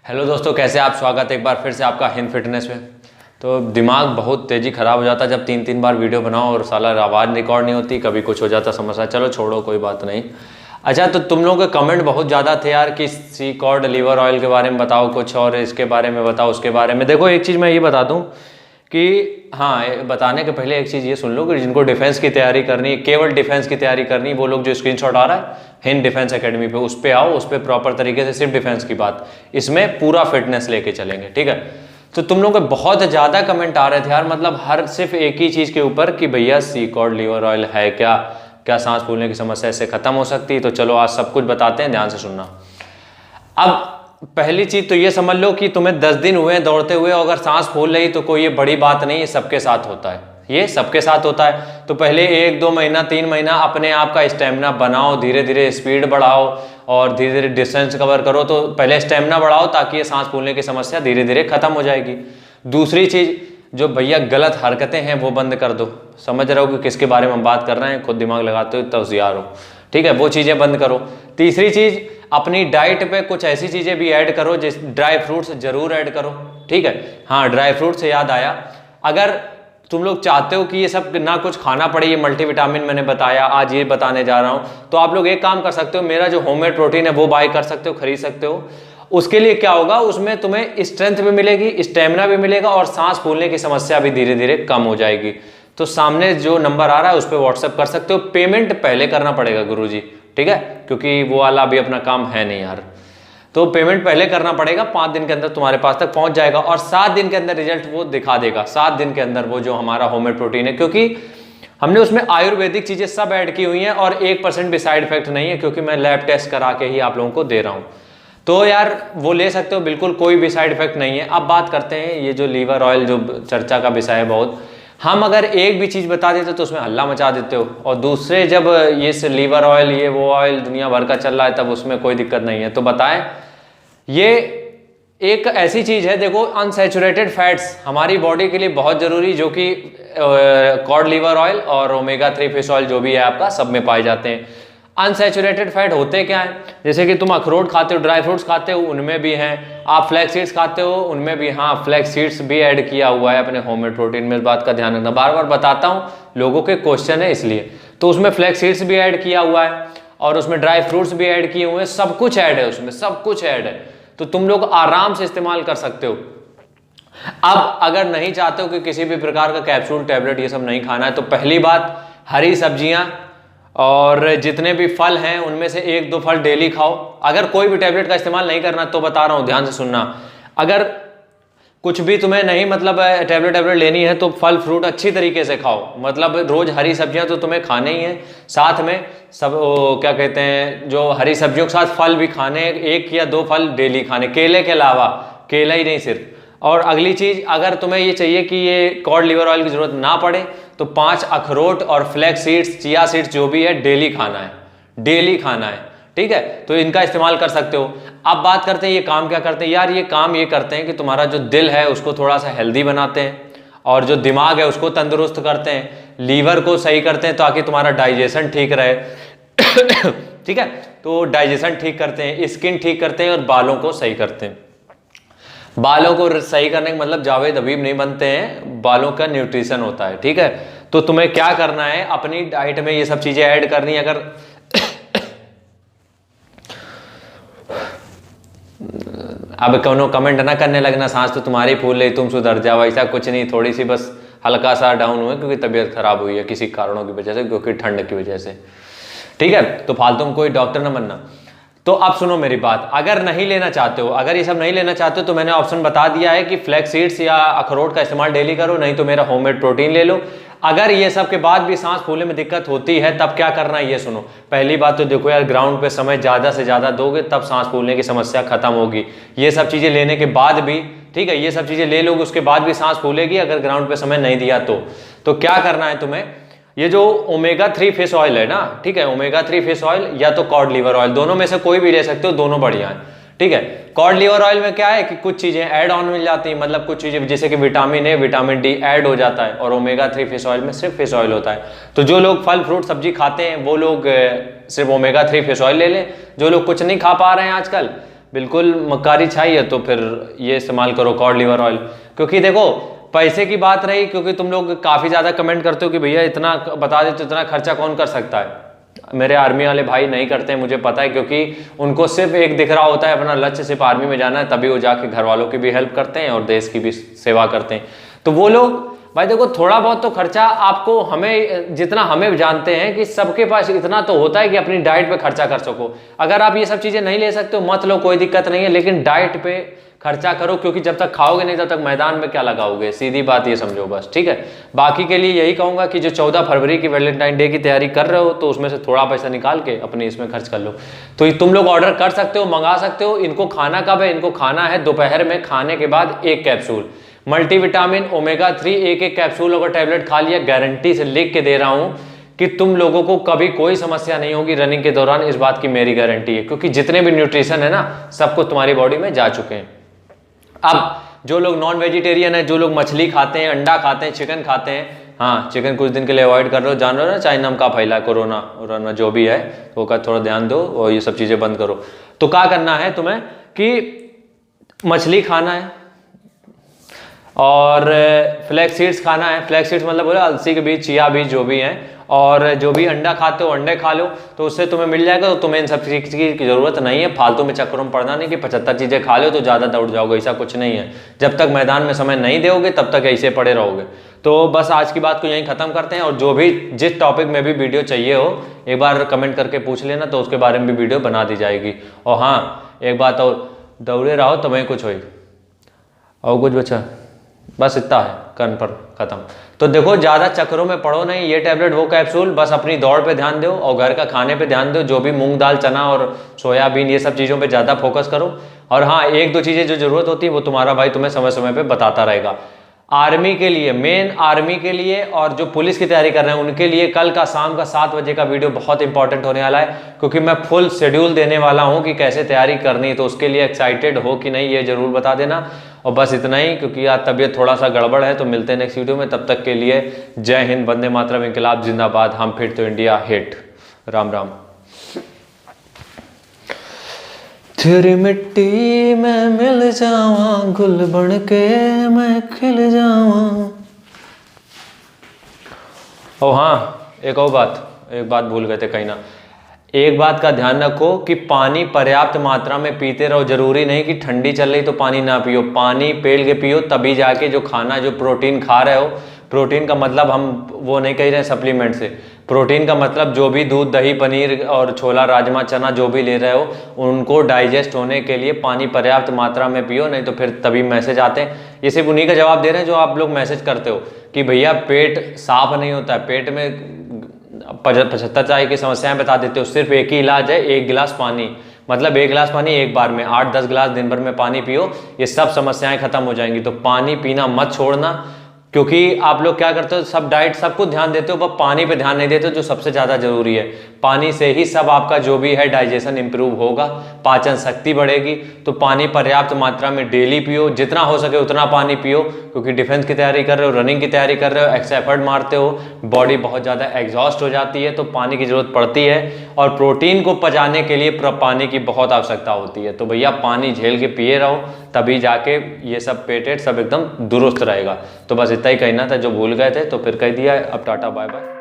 Hello दोस्तों, कैसे आप। स्वागत है एक बार फिर से आपका हिंद फिटनेस में। तो दिमाग बहुत तेज़ी ख़राब हो जाता है जब 3 बार वीडियो बनाओ और साला आवाज़ रिकॉर्ड नहीं होती, कभी कुछ हो जाता समस्या। चलो छोड़ो, कोई बात नहीं। अच्छा, तो तुम लोगों के कमेंट बहुत ज़्यादा थे यार कि सी कॉर्ड लीवर ऑयल के बारे में बताओ कुछ, और इसके बारे में बताओ, उसके बारे में। देखो, एक चीज़ मैं ये बता दूँ कि हाँ, बताने के पहले एक चीज़ ये सुन लो कि जिनको डिफेंस की तैयारी करनी है, केवल डिफेंस की तैयारी करनी है, वो लोग जो स्क्रीनशॉट आ रहा है हिंद डिफेंस एकेडमी पे, उस पर आओ, उस पर प्रॉपर तरीके से सिर्फ डिफेंस की बात, इसमें पूरा फिटनेस लेके चलेंगे, ठीक है। तो तुम लोग के बहुत ज़्यादा कमेंट आ रहे थे यार, मतलब हर सिर्फ एक ही चीज़ के ऊपर कि भैया सी कॉर्ड लीवर ऑयल है क्या, क्या सांस फूलने की समस्या इससे खत्म हो सकती है। तो चलो आज सब कुछ बताते हैं, ध्यान से सुनना। अब पहली चीज तो ये समझ लो कि तुम्हें 10 दिन हुए दौड़ते हुए, अगर सांस फूल रही तो कोई ये बड़ी बात नहीं है, सबके साथ होता है, ये सबके साथ होता है। तो पहले 1-2 महीना 3 महीना अपने आप का स्टेमिना बनाओ, धीरे धीरे स्पीड बढ़ाओ और धीरे धीरे डिस्टेंस कवर करो। तो पहले स्टेमिना बढ़ाओ ताकि ये सांस फूलने की समस्या धीरे धीरे खत्म हो जाएगी। दूसरी चीज, जो भैया गलत हरकतें हैं वो बंद कर दो। समझ रहे हो कि किसके बारे में हम बात कर रहे हैं, खुद दिमाग लगाते हो तो होशियार हो, ठीक है, वो चीजें बंद करो। तीसरी चीज, अपनी डाइट पे कुछ ऐसी चीजें भी ऐड करो, जैसे ड्राई फ्रूट्स जरूर ऐड करो, ठीक है। हाँ, ड्राई फ्रूट से याद आया, अगर तुम लोग चाहते हो कि ये सब ना कुछ खाना पड़े, ये मल्टीविटामिन मैंने बताया, आज ये बताने जा रहा हूं, तो आप लोग एक काम कर सकते हो, मेरा जो होममेड प्रोटीन है वो बाय कर सकते हो, खरीद सकते हो। उसके लिए क्या होगा, उसमें तुम्हें स्ट्रेंथ भी मिलेगी, स्टेमिना भी मिलेगा और सांस फूलने की समस्या भी धीरे धीरे कम हो जाएगी। तो सामने जो नंबर आ रहा है उस पर व्हाट्सएप कर सकते हो। पेमेंट पहले करना पड़ेगा गुरुजी, ठीक है, क्योंकि वो वाला अभी अपना काम है नहीं यार, तो पेमेंट पहले करना पड़ेगा। 5 दिन के अंदर तुम्हारे पास तक पहुंच जाएगा और 7 दिन के अंदर रिजल्ट वो दिखा देगा। 7 दिन के अंदर वो जो हमारा होममेड प्रोटीन है, क्योंकि हमने उसमें आयुर्वेदिक चीजें सब ऐड की हुई हैं और 1% भी साइड इफेक्ट नहीं है, क्योंकि मैं लैब टेस्ट करा के ही आप लोगों को दे रहा हूं। तो यार वो ले सकते हो, बिल्कुल कोई भी साइड इफेक्ट नहीं है। अब बात करते हैं ये जो लीवर ऑयल, जो चर्चा का विषय है बहुत, हम अगर एक भी चीज बता देते तो उसमें हल्ला मचा देते हो, और दूसरे जब ये लीवर ऑयल, ये वो ऑयल दुनिया भर का चल रहा है, तब उसमें कोई दिक्कत नहीं है। तो बताएं, ये एक ऐसी चीज है, देखो, अनसैचुरेटेड फैट्स हमारी बॉडी के लिए बहुत जरूरी, जो कि कॉड लीवर ऑयल और ओमेगा 3 फिश ऑयल जो भी है आपका, सब में पाए जाते हैं। अनसैचुरेटेड फैट होते क्या है, जैसे कि तुम अखरोट खाते हो, ड्राई फ्रूट्स खाते हो, उनमें भी हैं। आप फ्लैक्स सीड्स खाते हो, उनमें भी, हाँ, फ्लैक्स सीड्स भी ऐड किया हुआ है अपने होममेड प्रोटीन में। इस बात का ध्यान रखना, बार बार बताता हूँ, लोगों के क्वेश्चन है इसलिए। तो उसमें फ्लैक्स सीड्स भी ऐड किया हुआ है और उसमें ड्राई फ्रूट्स भी ऐड किए हुए हैं, सब कुछ ऐड है उसमें, सब कुछ ऐड है। तो तुम लोग आराम से इस्तेमाल कर सकते हो। अब अगर नहीं चाहते हो कि किसी भी प्रकार का कैप्सूल, टैबलेट, ये सब नहीं खाना है, तो पहली बात, हरी सब्जियां और जितने भी फल हैं उनमें से 1-2 फल डेली खाओ। अगर कोई भी टैबलेट का इस्तेमाल नहीं करना तो बता रहा हूं, ध्यान से सुनना। अगर कुछ भी तुम्हें नहीं, मतलब टैबलेट लेनी है, तो फल फ्रूट अच्छी तरीके से खाओ, मतलब रोज हरी सब्जियां तो तुम्हें खाने ही है, साथ में सब क्या कहते हैं, जो हरी सब्जियों के साथ फल भी खाने, 1 या 2 फल डेली खाने, केले के अलावा, केला ही नहीं सिर्फ। और अगली चीज, अगर तुम्हें ये चाहिए कि ये कॉड लीवर ऑयल की जरूरत ना पड़े, तो 5 अखरोट और फ्लैक्स सीड्स, चिया सीड्स जो भी है, डेली खाना है, डेली खाना है, ठीक है। तो इनका इस्तेमाल कर सकते हो। अब बात करते हैं ये काम क्या करते हैं यार। ये काम ये करते हैं कि तुम्हारा जो दिल है उसको थोड़ा सा हेल्दी बनाते हैं, और जो दिमाग है उसको तंदुरुस्त करते हैं, लीवर को सही करते हैं ताकि तुम्हारा डाइजेशन ठीक रहे ठीक है। तो डाइजेशन ठीक करते हैं, स्किन ठीक करते हैं और बालों को सही करते हैं। बालों को सही करने का मतलब जावेद हबीब नहीं बनते हैं, बालों का न्यूट्रिशन होता है, ठीक है। तो तुम्हें क्या करना है, अपनी डाइट में ये सब चीजें ऐड करनी है। अगर अब कौनो कमेंट ना करने लगना, सांस तो तुम्हारी फूल रही, तुम सुधर जाओ, ऐसा कुछ नहीं, थोड़ी सी बस हल्का सा डाउन हुए क्योंकि तबीयत खराब हुई है किसी कारणों की वजह से, क्योंकि ठंड की वजह से, ठीक है। तो फालतू में कोई डॉक्टर ना बनना। तो अब सुनो मेरी बात, अगर नहीं लेना चाहते हो, अगर ये सब नहीं लेना चाहते हो, तो मैंने ऑप्शन बता दिया है कि फ्लैक्स सीड्स या अखरोट का इस्तेमाल डेली करो, नहीं तो मेरा होममेड प्रोटीन ले लो। अगर ये सब के बाद भी सांस फूलने में दिक्कत होती है, तब क्या करना है ये सुनो। पहली बात तो देखो यार, ग्राउंड पे समय ज्यादा से ज्यादा दोगे तब सांस फूलने की समस्या खत्म होगी। ये सब चीजें लेने के बाद भी, ठीक है, ये सब चीजें ले लोगे उसके बाद भी सांस फूलेगी, अगर ग्राउंड पे समय नहीं दिया तो क्या करना है तुम्हें, ये जो ओमेगा 3 फिश ऑयल है ना, ठीक है, ओमेगा 3 फिश ऑयल या तो कॉड लीवर ऑयल, दोनों में से कोई भी ले सकते हो, दोनों बढ़िया है, ठीक है। कॉड लीवर ऑयल में क्या है कि कुछ चीजें ऐड ऑन मिल जाती हैं, मतलब कुछ चीजें जैसे कि vitamin A, vitamin D add हो जाता है, और ओमेगा 3 फिश ऑयल में सिर्फ फिश ऑयल होता है। तो जो लोग फल फ्रूट सब्जी खाते हैं वो लोग सिर्फ ओमेगा 3 फिश ऑयल ले लें। जो लोग कुछ नहीं खा पा रहे हैं आजकल, बिल्कुल मक्कारी छाई है तो फिर ये इस्तेमाल करो कॉड लिवर ऑयल। क्योंकि देखो पैसे की बात रही, क्योंकि तुम लोग काफ़ी ज़्यादा कमेंट करते हो कि भैया इतना बता दे तो इतना खर्चा कौन कर सकता है। मेरे आर्मी वाले भाई नहीं करते हैं, मुझे पता है, क्योंकि उनको सिर्फ एक दिख रहा होता है, अपना लक्ष्य सिर्फ आर्मी में जाना है, तभी वो जाके घर वालों की भी हेल्प करते हैं और देश की भी सेवा करते हैं। तो वो लोग भाई देखो थोड़ा बहुत तो खर्चा आपको, हमें जितना हमें जानते हैं कि सबके पास इतना तो होता है कि अपनी डाइट पे खर्चा कर सको। अगर आप ये सब चीज़ें नहीं ले सकते हो मत लो, कोई दिक्कत नहीं है, लेकिन डाइट पे खर्चा करो, क्योंकि जब तक खाओगे नहीं तब तक मैदान में क्या लगाओगे, सीधी बात ये समझो बस, ठीक है। बाकी के लिए यही कहूँगा कि जो 14 फरवरी की वैलेंटाइन डे की तैयारी कर रहे हो तो उसमें से थोड़ा पैसा निकाल के अपने इसमें खर्च कर लो। तो तुम लोग ऑर्डर कर सकते हो, मंगा सकते हो। इनको खाना कब है, इनको खाना है दोपहर में खाने के बाद 1 कैप्सूल मल्टीविटामिन ओमेगा 3, एक कैप्सूल अगर टैबलेट खा लिया, गारंटी से लिख के दे रहा हूं कि तुम लोगों को कभी कोई समस्या नहीं होगी रनिंग के दौरान, इस बात की मेरी गारंटी है। क्योंकि जितने भी न्यूट्रिशन है ना सब कुछ तुम्हारी बॉडी में जा चुके हैं। अब जो लोग नॉन वेजिटेरियन है, जो लोग मछली खाते हैं, अंडा खाते हैं, चिकन खाते हैं, हाँ चिकन कुछ दिन के लिए अवॉइड कर रहे हो, जान रहे हो ना चाइना में का फैला कोरोना जो भी है, वो का थोड़ा ध्यान दो और ये सब चीज़ें बंद करो। तो क्या करना है तुम्हें कि मछली खाना है और फ्लैक्स सीड्स खाना है। फ्लैक्स सीड्स मतलब बोला अलसी के बीज, चिया बीज जो भी हैं, और जो भी अंडा खाते हो अंडे खा लो, तो उससे तुम्हें मिल जाएगा। तो तुम्हें इन सब चीज़ की जरूरत नहीं है, फालतू में चक्करों में पड़ना नहीं कि 75 चीज़ें खा लो तो ज़्यादा दौड़ जाओगे, ऐसा कुछ नहीं है। जब तक मैदान में समय नहीं दोगे तब तक ऐसे पड़े रहोगे। तो बस आज की बात को यहीं ख़त्म करते हैं, और जो भी जिस टॉपिक में भी वीडियो चाहिए हो एक बार कमेंट करके पूछ लेना, तो उसके बारे में भी वीडियो बना दी जाएगी। और हाँ एक बात और, दौड़े रहो तुम्हें कुछ हो और कुछ बचा, बस इतना है, कन पर खत्म। तो देखो ज़्यादा चक्करों में पड़ो नहीं, ये टैबलेट वो कैप्सूल, बस अपनी दौड़ पे ध्यान दो और घर का खाने पे ध्यान दो। जो भी मूंग दाल चना और सोयाबीन ये सब चीज़ों पे ज़्यादा फोकस करो। और हाँ 1-2 चीज़ें जो ज़रूरत होती है वो तुम्हारा भाई तुम्हें समय समय पे बताता रहेगा। आर्मी के लिए, मेन आर्मी के लिए और जो पुलिस की तैयारी कर रहे हैं उनके लिए कल का शाम का 7 बजे का वीडियो बहुत इंपॉर्टेंट होने वाला है, क्योंकि मैं फुल शेड्यूल देने वाला हूं कि कैसे तैयारी करनी है। तो उसके लिए एक्साइटेड हो कि नहीं ये जरूर बता देना। और बस इतना ही, क्योंकि आज तबीयत थोड़ा सा गड़बड़ है। तो मिलते हैं नेक्स्ट वीडियो में, तब तक के लिए जय हिंद, वंदे मातरम, इंकलाब जिंदाबाद, हम फिट तो इंडिया हिट। राम राम। तेरी मिट्टी में मिल जावा, गुल बन के मैं खिल जावा। ओ हाँ एक और बात, एक बात भूल गए थे कहीं ना। एक बात का ध्यान रखो कि पानी पर्याप्त मात्रा में पीते रहो। जरूरी नहीं कि ठंडी चल रही तो पानी ना पियो, पानी पेल के पियो, तभी जाके जो खाना जो प्रोटीन खा रहे हो, प्रोटीन का मतलब हम वो नहीं कह रहे हैं सप्लीमेंट से, प्रोटीन का मतलब जो भी दूध दही पनीर और छोला राजमा चना जो भी ले रहे हो उनको डाइजेस्ट होने के लिए पानी पर्याप्त मात्रा में पियो, नहीं तो फिर तभी मैसेज आते हैं। ये सिर्फ उन्हीं का जवाब दे रहे हैं जो आप लोग मैसेज करते हो कि भैया पेट साफ नहीं होता है, पेट में 75 चाय की समस्याएं बता देते हो। सिर्फ एक ही इलाज है, 1 गिलास पानी, मतलब 1 गिलास पानी एक बार में, 8-10 गिलास दिन भर में पानी पियो, ये सब समस्याएं खत्म हो जाएंगी। तो पानी पीना मत छोड़ना, क्योंकि आप लोग क्या करते हो सब डाइट सब कुछ ध्यान देते हो पर पानी पे ध्यान नहीं देते हो, जो सबसे ज़्यादा जरूरी है। पानी से ही सब आपका जो भी है डाइजेशन इंप्रूव होगा, पाचन शक्ति बढ़ेगी। तो पानी पर्याप्त मात्रा में डेली पियो, जितना हो सके उतना पानी पियो, क्योंकि डिफेंस की तैयारी कर रहे हो, रनिंग की तैयारी कर रहे हो, एक्स्ट्रा एफर्ट मारते हो, बॉडी बहुत ज़्यादा एग्जॉस्ट हो जाती है, तो पानी की जरूरत पड़ती है। और प्रोटीन को पचाने के लिए पानी की बहुत आवश्यकता होती है। तो भैया पानी झेल के पिए रहो, तभी जाके ये सब पेटेट सब एकदम दुरुस्त रहेगा। तो बस इतना ही कहना था, जो भूल गए थे तो फिर कह दिया। अब टाटा बाय बाय।